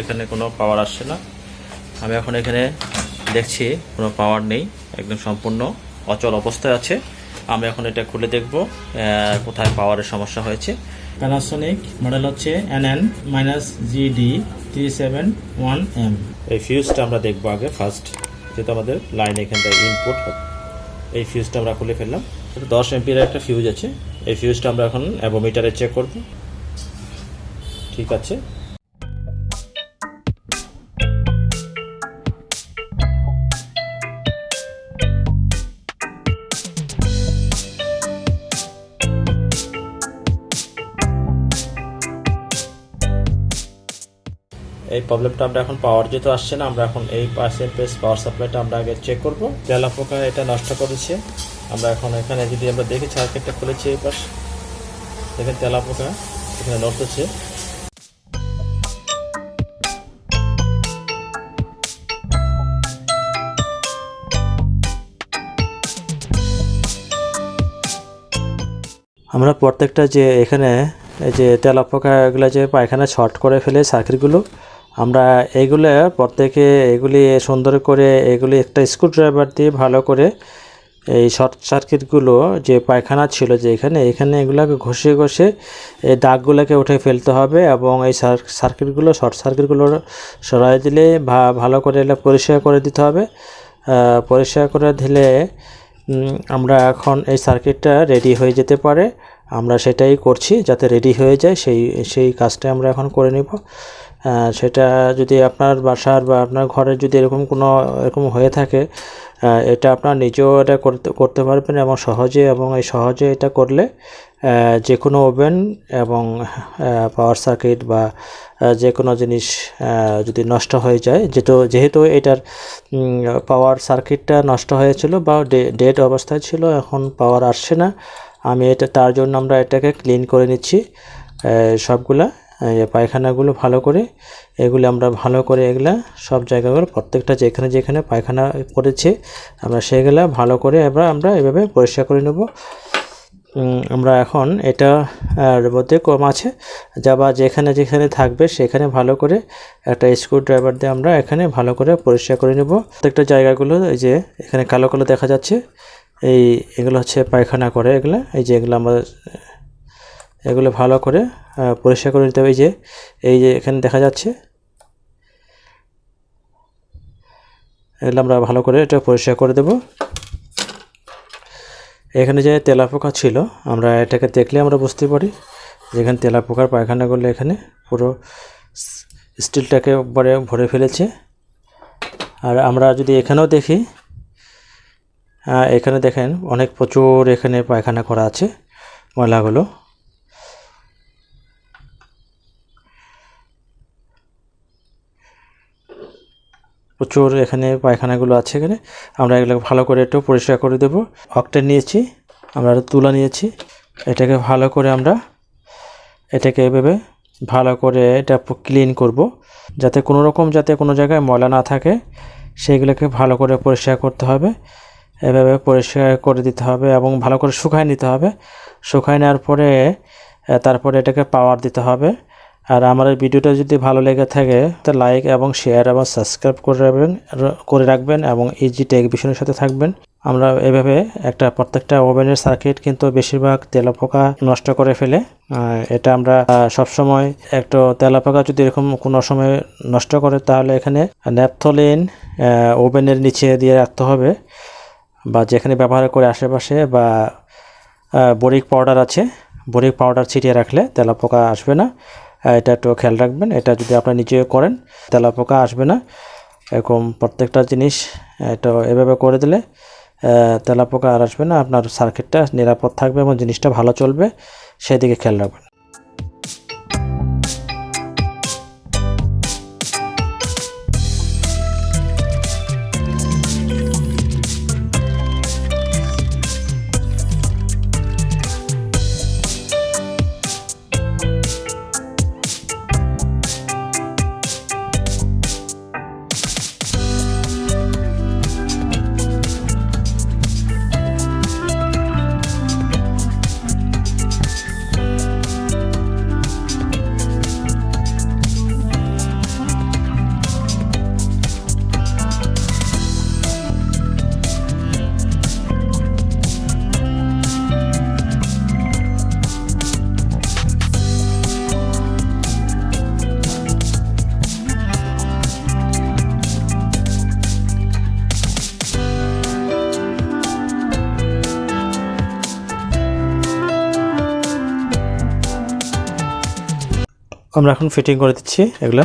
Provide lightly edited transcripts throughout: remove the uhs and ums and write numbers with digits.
এখানে কোনো পাওয়ার আসছে না। আমি এখন এখানে দেখছি কোনো পাওয়ার নেই, একদম সম্পূর্ণ অচল অবস্থায় আছে। আমি এখন এটা খুলে দেখব কোথায় পাওয়ারের সমস্যা হয়েছে। Panasonic মডেল হচ্ছে NN-GD371M। এই ফিউজটা আমরা দেখবো আগে ফার্স্ট, যেহেতু আমাদের লাইন এখান থেকে ইনপুট। এই ফিউজটা আমরা খুলে ফেললাম। 10 এমপিয়ার একটা ফিউজ আছে। এই ফিউজটা আমরা এখন অ্যাভোমিটারে চেক করব। ঠিক আছে, এই প্রবলেমটা আমরা এখন পাওয়ার যেহেতু আসছে না, আমরা এখন এই পার্সেন্টেজ পাওয়ার সাপ্লাইটা আমরা আগে চেক করব। তেলাপোকা এটা নষ্ট করেছে। আমরা এখন এখানে যদি আমরা দেখি সার্কিটটা খুলেছি, এই পাশ দেখেন তেলাপোকা এখানে নড়তেছে। আমরা প্রত্যেকটা যে এখানে এই যে তেলাপোকাগুলো যে পায়খানা শর্ট করে ফেলে সার্কিটগুলো, আমরা এইগুলো প্রত্যেকে এগুলি সুন্দর করে এগুলি একটা স্ক্রুড্রাইভার দিয়ে ভালো করে এই শর্ট সার্কিটগুলো যে পায়খানা ছিল যে এখানে এগুলোকে ঘষে ঘষে এই দাগগুলোকে উঠে ফেলতে হবে এবং এই সার্কিটগুলো শর্ট সার্কিটগুলো সরাই দিলে ভালো করে এগুলো পরিষ্কার করে দিতে হবে। পরিষ্কার করে দিলে আমরা এখন এই সার্কিটটা রেডি হয়ে যেতে পারে। আমরা সেটাই করছি যাতে রেডি হয়ে যায়, সেই কাজটা আমরা এখন করে নেব। সেটা যদি আপনার বাসার বা আপনার ঘরের যদি এরকম হয়ে থাকে, এটা আপনার নিজেও এটা করতে পারবেন এবং সহজে এটা করলে যে কোনো ওভেন এবং পাওয়ার সার্কিট বা যে কোনো জিনিস যদি নষ্ট হয়ে যায়, যেহেতু এটার পাওয়ার সার্কিটটা নষ্ট হয়েছিল বা ডেড অবস্থায় ছিল, এখন পাওয়ার আসছে না। তার জন্য আমরা এটাকে ক্লিন করে নিচ্ছি সবগুলা পায়খানাগুলো ভালো করে। এগুলো আমরা ভালো করে এগুলা সব জায়গাগুলো প্রত্যেকটা যেখানে পায়খানা করেছে আমরা সেগুলা ভালো করে আমরা এভাবে পরিষ্কার করে নেব। আমরা এখন এটা মধ্যে কম আছে বা যেখানে থাকবে সেখানে ভালো করে একটা স্ক্রুড্রাইভার দিয়ে আমরা এখানে ভালো করে পরিষ্কার করে নেব প্রত্যেকটা জায়গাগুলো। এই যে এখানে কালো কালো দেখা যাচ্ছে, এগুলো হচ্ছে পায়খানা করে এগুলা। এই যে এগুলো ভালো করে পরিষ্কার করে নিতে হবে। এই যে এখানে দেখা যাচ্ছে, এগুলো আমরা ভালো করে এটা পরিষ্কার করে দেব। এখানে যে তেলাপোকা ছিল, আমরা এটাকে দেখলে আমরা বুঝতে পারি যেখানে তেলাপোকার পায়খানাগুলো এখানে পুরো স্টিলটাকে ভরে ফেলেছে। আর আমরা যদি এখানেও দেখি, এখানে দেখেন প্রচুর এখানে পায়খানা করা আছে, ময়লাগুলো। প্রচুর এখানে পায়খানাগুলো আছে। এখানে আমরা এগুলো ভালো করে একটু পরিষ্কার করে দেব। অক্টেন নিয়েছি, আমরা তুলা নিয়েছি, এটাকে ভালো করে আমরা এটাকে এভাবে ভালো করে এটা ক্লিন করব, যাতে কোনো জায়গায় ময়লা না থাকে। সেগুলোকে ভালো করে পরিষ্কার করতে হবে, এভাবে পরিষ্কার করে দিতে হবে এবং ভালো করে শুকায় নিতে হবে। শুকায় নেওয়ার পরে তারপরে এটাকে পাওয়ার দিতে হবে। আর আমার এই ভিডিওটা যদি ভালো লেগে থাকে তো লাইক এবং শেয়ার এবং সাবস্ক্রাইব করে রাখবেন এবং ইজি টেক বিষয়ের সাথে থাকবেন। আমরা এভাবে প্রত্যেকটা ওভেনের সার্কিট কিন্তু বেশিরভাগ তেলাপোকা নষ্ট করে ফেলে। এটা আমরা সবসময় একটা তেলাপোকা যদি এরকম কোনো সময় নষ্ট করে, তাহলে এখানে ন্যাপথলিন ওভেনের নিচে দিয়ে রাখতে হবে, বা যেখানে ব্যবহার করে আশেপাশে বা বোরিক পাউডার আছে, বোরিক পাউডার ছিটিয়ে রাখলে তেলাপোকা আসবে না। এটা একটু খেয়াল রাখবেন। এটা যদি আপনারা নিজে করেন তেলাপোকা আসবে না। এরকম প্রত্যেকটা জিনিস এটা এভাবে করে দিলে তেলাপোকা আর আসবে না। আপনার সার্কিটটা নিরাপদ থাকবে এবং জিনিসটা ভালো চলবে, সেদিকে খেয়াল রাখবেন। আমরা এখন ফিটিং করে দিচ্ছি এগুলা।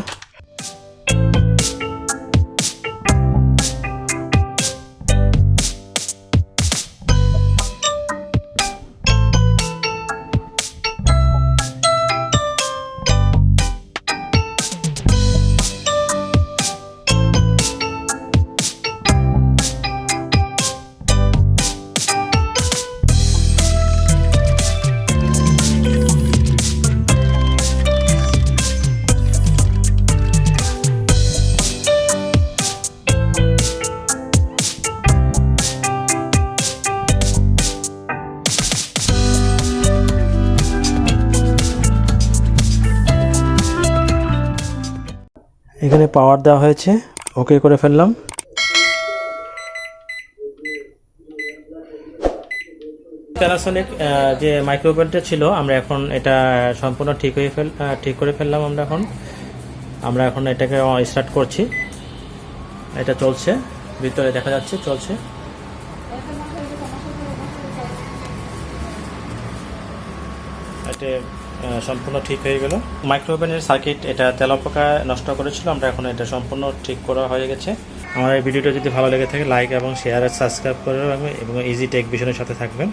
এখানে পাওয়ার দেওয়া হয়েছে, ওকে করে ফেললাম। প্যানাসোনিক যে মাইক্রোওভেনটা ছিল, আমরা এখন এটা সম্পূর্ণ ঠিক করে ফেললাম। আমরা এখন এটাকে স্টার্ট করছি। এটা চলছে, ভিতরে দেখা যাচ্ছে চলছে। এটা সম্পূর্ণ ঠিক হয়ে গেল। মাইক্রোওভেনের সার্কিট এটা তেলাপোকা নষ্ট করেছিল, আমরা এখন এটা সম্পূর্ণ ঠিক করা হয়ে গেছে। আমার এই ভিডিওটা যদি ভালো লেগে থাকে লাইক এবং শেয়ার আর সাবস্ক্রাইব করে রাখবেন এবং ইজি টেক ভিশনের সাথে থাকবেন।